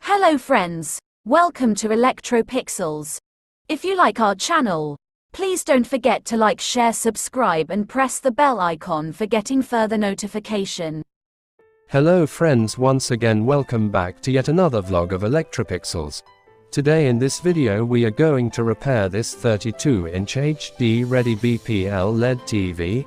Hello friends, welcome to ElectroPixels. If you like our channel, please don't forget to like, share, subscribe and press the bell icon for getting further notification. Hello friends, once again welcome back to yet another vlog of ElectroPixels. Today in this video we are going to repair this 32-inch HD ready BPL LED TV.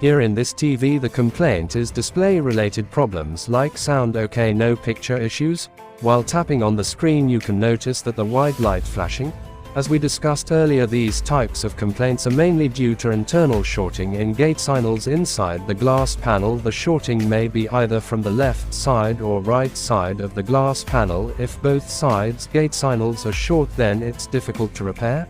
Here in this TV the complaint is display related problems like sound okay, no picture issues. While tapping on the screen you can notice that the white light flashing. As we discussed earlier, these types of complaints are mainly due to internal shorting in Gatesignals inside the glass panel. The shorting may be either from the left side or right side of the glass panel. If both sides Gatesignals are short, then it's difficult to repair.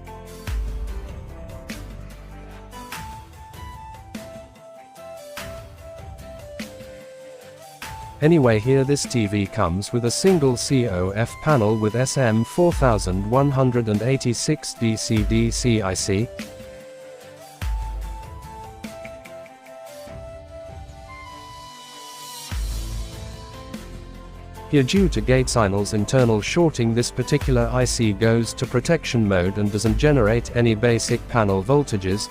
Anyway, here this TV comes with a single COF panel with SM4186 Dc IC. Here, due to Gatesignals internal shorting, this particular IC goes to protection mode and doesn't generate any basic panel voltages.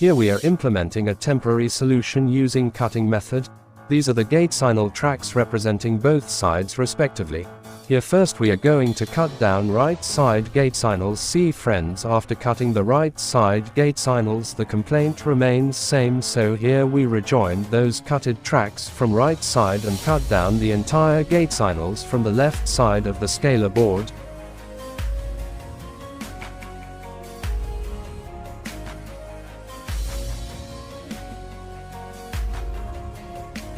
Here we are implementing a temporary solution using cutting method. These are the Gatesignal tracks representing both sides respectively. Here first we are going to cut down right side Gatesignals. See friends, after cutting the right side Gatesignals the complaint remains same, so here we rejoin those cutted tracks from right side and cut down the entire Gatesignals from the left side of the scaler board.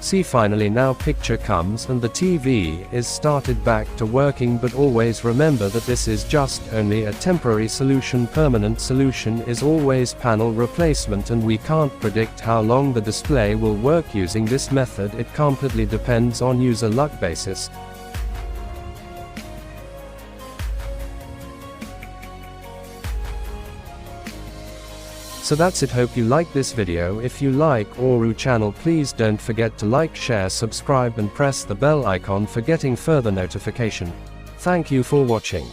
See, finally now picture comes and the TV is started back to working, but always remember that this is just only a temporary solution. Permanent solution is always panel replacement, and we can't predict how long the display will work using this method. It completely depends on user luck basis. So that's it, hope you like this video. If you like Our channel, please don't forget to like, share, subscribe and press the bell icon for getting further notification. Thank you for watching.